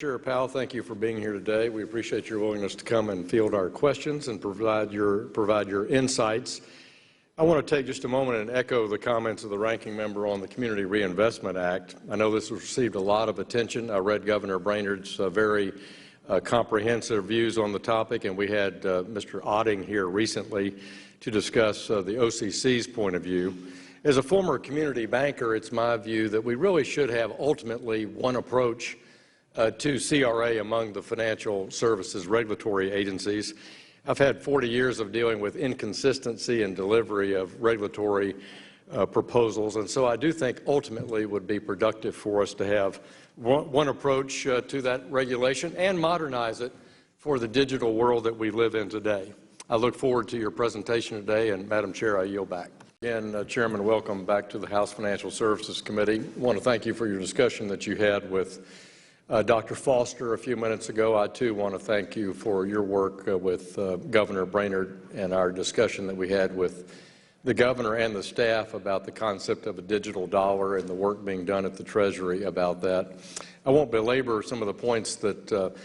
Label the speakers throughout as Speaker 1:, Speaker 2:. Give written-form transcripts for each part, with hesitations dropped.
Speaker 1: Chair Powell, thank you for being here today. We appreciate your willingness to come and field our questions and provide your insights. I want to take just a moment and echo the comments of the ranking member on the Community Reinvestment Act. I know this has received a lot of attention. I read Governor Brainard's very comprehensive views on the topic, and we had Mr. Otting here recently to discuss the OCC's point of view. As a former community banker, it's my view that we really should have ultimately one approach to CRA among the financial services regulatory agencies. I've had 40 years of dealing with inconsistency in delivery of regulatory proposals, and so I do think ultimately it would be productive for us to have one approach to that regulation and modernize it for the digital world that we live in today. I look forward to your presentation today, and Madam Chair, I yield back. Again, Chairman, welcome back to the House Financial Services Committee. I want to thank you for your discussion that you had with Dr. Foster a few minutes ago. I, too, want to thank you for your work with Governor Brainard and our discussion that we had with the governor and the staff about the concept of a digital dollar and the work being done at the Treasury about that. I won't belabor some of the points that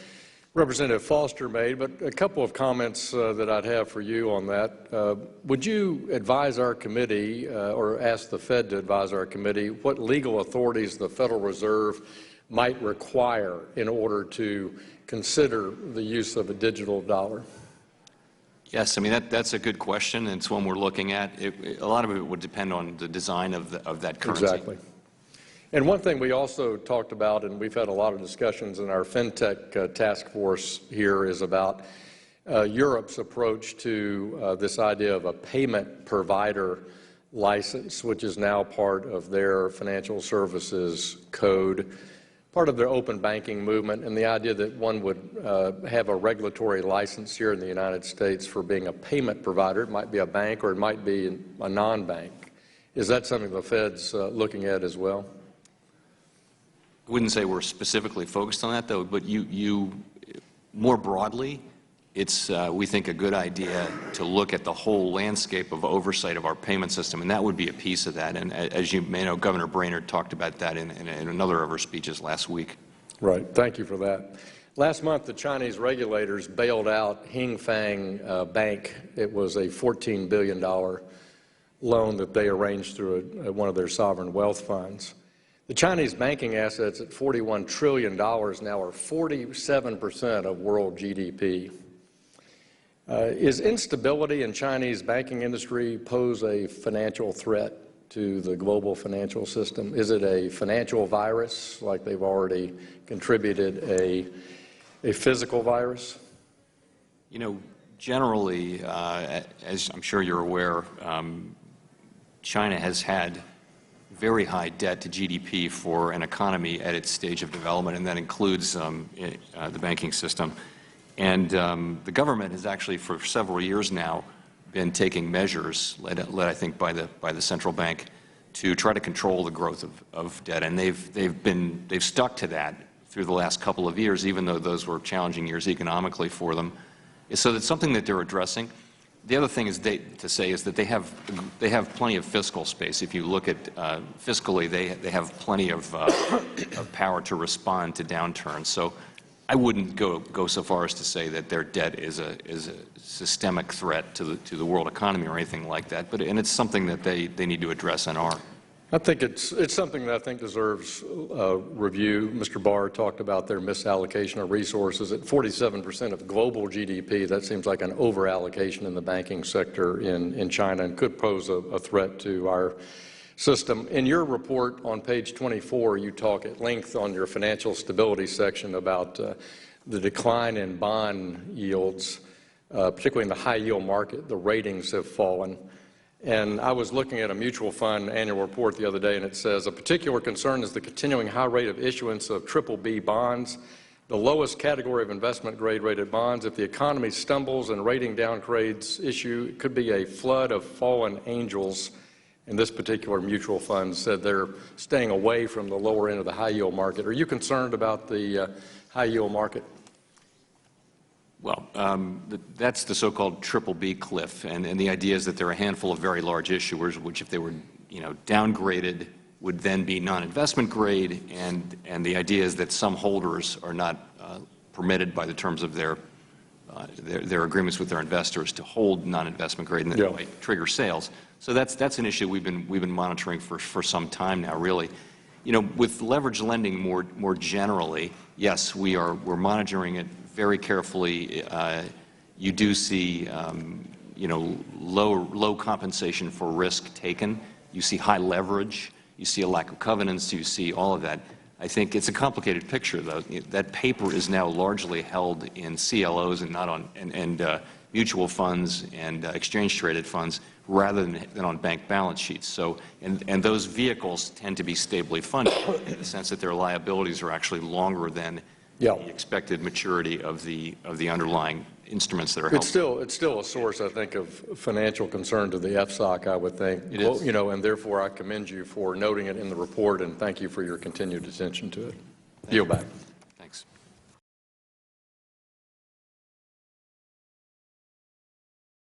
Speaker 1: Representative Foster made, but a couple of comments that I'd have for you on that. Would you advise our committee or ask the Fed to advise our committee what legal authorities the Federal Reserve might require in order to consider the use of a digital dollar?
Speaker 2: Yes, I mean, that's a good question, and it's one we're looking at. A lot of it would depend on the design of that currency.
Speaker 1: Exactly. And one thing we also talked about, and we've had a lot of discussions in our FinTech task force here, is about Europe's approach to this idea of a payment provider license, which is now part of their financial services code, part of their open banking movement, and the idea that one would have a regulatory license here in the United States for being a payment provider. It might be a bank or it might be a non-bank. Is that something the Fed's looking at as well?
Speaker 2: I wouldn't say we're specifically focused on that, though, but you more broadly, it's, we think, a good idea to look at the whole landscape of oversight of our payment system, and that would be a piece of that. And as you may know, Governor Brainard talked about that in another of her speeches last week.
Speaker 1: Right. Thank you for that. Last month, the Chinese regulators bailed out Hingfang Bank. It was a $14 billion loan that they arranged through one of their sovereign wealth funds. The Chinese banking assets at $41 trillion now are 47% of world GDP. Is instability in Chinese banking industry pose a financial threat to the global financial system? Is it a financial virus, like they've already contributed a physical virus?
Speaker 2: You know, generally, as I'm sure you're aware, China has had very high debt to GDP for an economy at its stage of development, and that includes the banking system. And the government has actually, for several years now, been taking measures, led I think by the central bank, to try to control the growth of debt. And they've stuck to that through the last couple of years, even though those were challenging years economically for them. So that's something that they're addressing. The other thing is to say is that they have plenty of fiscal space. If you look at fiscally, they have plenty of power to respond to downturns. So I wouldn't go so far as to say that their debt is a systemic threat to the world economy or anything like that. And it's something that they need to address and are.
Speaker 1: I think it's something that I think deserves review. Mr. Barr talked about their misallocation of resources at 47% of global GDP. That seems like an overallocation in the banking sector in China and could pose a threat to our system. In your report on page 24, you talk at length on your financial stability section about the decline in bond yields, particularly in the high-yield market. The ratings have fallen. And I was looking at a mutual fund annual report the other day, and it says, a particular concern is the continuing high rate of issuance of BBB bonds, the lowest category of investment grade rated bonds. If the economy stumbles and rating downgrades issue, it could be a flood of fallen angels. And this particular mutual fund said they're staying away from the lower end of the high-yield market. Are you concerned about the high-yield market?
Speaker 2: Well, that's the so-called BBB cliff, and the idea is that there are a handful of very large issuers, which if they were, downgraded would then be non-investment grade, and the idea is that some holders are not permitted by the terms of their agreements with their investors to hold non-investment grade, and that might trigger sales. So that's an issue we've been monitoring for some time now, really. You know, with leverage lending more generally, yes, we're monitoring it very carefully. You do see you know, low compensation for risk taken. You see high leverage. You see a lack of covenants. You see all of that. I think it's a complicated picture, though. That paper is now largely held in CLOs and not on mutual funds and exchange-traded funds rather than on bank balance sheets. So, and those vehicles tend to be stably funded in the sense that their liabilities are actually longer than the expected maturity of the underlying instruments that are held.
Speaker 1: It's still a source, I think, of financial concern to the FSOC, I would think.
Speaker 2: It is.
Speaker 1: You know, and therefore I commend you for noting it in the report, and thank you for your continued attention to it. Yield back.